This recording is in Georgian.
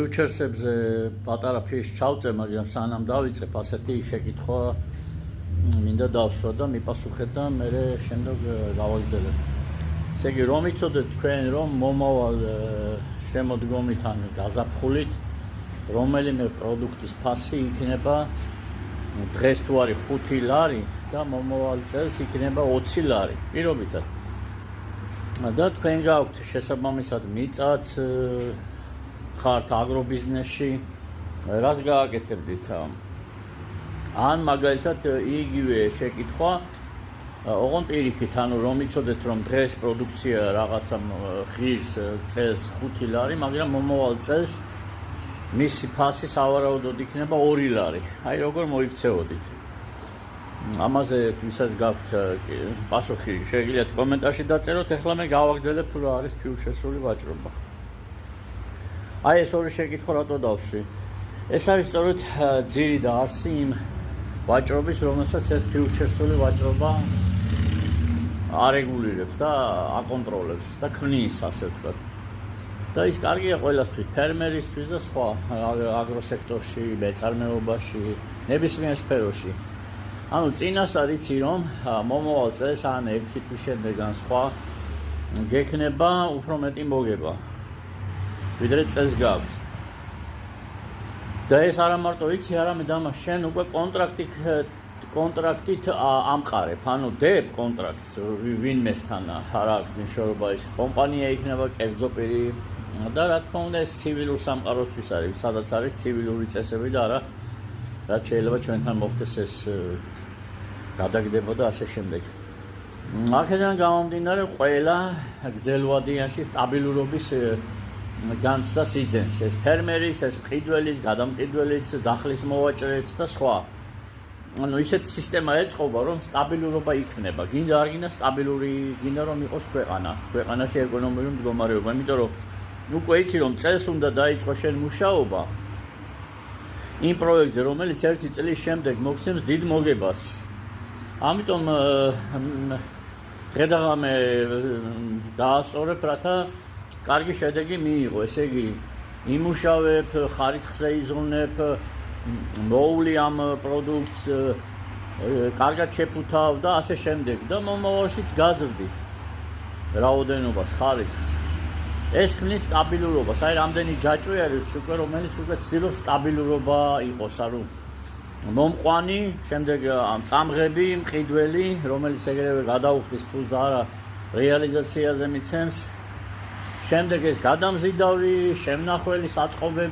ფიუჩერსებზე პატარა ფიში ჩავწე, მაგრამ სანამ დავიწყებ, ასეთი შეკითხვა მინდა დავსვა და მიპასუხეთ და მე შემდეგ გავაგრძელებ. ესე იგი, რომ იცოდეთ თქვენ, რომ მომავალ შემოდგომით ან გაზაფხულით რომელიმე პროდუქტის ფასი იქნება დღეს თუ არის 5 ლარი და მომავალ წელს იქნება 20 ლარი პირობითად. და თქვენ გაქვთ შესაბამისად მიწაც ხართ აგრობიზნესში, რას გააკეთებდით? ან მაგალითად იგივე შეკითხვა ოღონდ პირიქით, ანუ რომ იცოდეთ რომ დღეს პროდუქცია რაღაცა ღირს წელს 5 ლარი, მაგრამ მომავალ წელს მისი ფასი სავარაუდოდ იქნება 2 ლარი. აი როგორ მოიქცეოდით? ამაზე ვისაც გაქვთ პასუხი, შეგიძლიათ კომენტარში დაწეროთ, ეხლა მე გავაგრძელებ თუ რა არის ფიუჩერსული ვაჭრობა. აი ეს ორი შეკითხვა რატო დავსვი? ეს არის სწორედ ძირი და არსი იმ ვაჭრობის, რომელსაც ეს ფიუჩერსული ვაჭრობა არეგულირებს და აკონტროლებს და ქმნის, ასე ვთქვათ. და ის კარგია ყველასთვის, ფერმერისთვის და სხვა აგროსექტორში, მეწარმეობაში, ნებისმიერ სფეროში. ანუ წინასწარ იცი რომ მომავალ წელს ან 6 თვის შემდეგ ან სხვა გექნება უფრო მეტი მოგება ვიდრე წელს გავს. და ეს არა მარტო იცი, არამედ ამას შენ უკვე კონტრაქტით ამყარებ, ანუ დებ კონტრაქტს ვინმესთან, არა აქვს მნიშვნელობა ის კომპანია იქნება, კერძო პირი და რა თქმა უნდა ეს ცივილურ სამყაროსთვის არის, სადაც არის ცივილური წესები და არა რაც შეიძლება ჩვენთან მოხდეს ეს გადაგდება და ასე შემდეგ. აქედან გამომდინარე ყველა გრძელვადიანში სტაბილურობის განცდას იძენს, ეს ფერმერის, ეს მყიდველის, გადამყიდველის, დახლის მოვაჭრეც და სხვა. ანუ ისეთი სისტემა ეწყობა, რომ სტაბილურობა იქნება. გინდა არ გინდა სტაბილური, გინდა რომ იყოს ქვეყანაში ეკონომიკური მდგომარეობა, იმიტომ რომ უკვე იცი რომ წელს უნდა დაიწყო შენ მუშაობა იმ პროექტზე, რომელიც 1 წლის შემდეგ მოგცემს დიდ მოგებას. ამიტომ დღე-დღამე დაასწორებ, რათა კარგი შედეგი მიიღო. ესე იგი, იმუშავებ, ხარისხზე იზრუნებ, მოვლი ამ პროდუქტს, კარგად შეფუთავ და ასე შემდეგ და მომავალშიც გაზრდი რაოდენობას, ხარისხს. ეს ქმნის სტაბილურობას. აი რამდენი ჯაჭვი არის უკვე, რომელიც უკვე ცდილობს სტაბილურობა იყოს, ანუ მომყვანი, შემდეგ წამღები, მყიდველი, რომელიც ეგრევე გადაუხდის ფულს და არა რეალიზაციაზე მიცემს. შემდეგ ეს გადამზიდავი, შემნახველი, საწყობები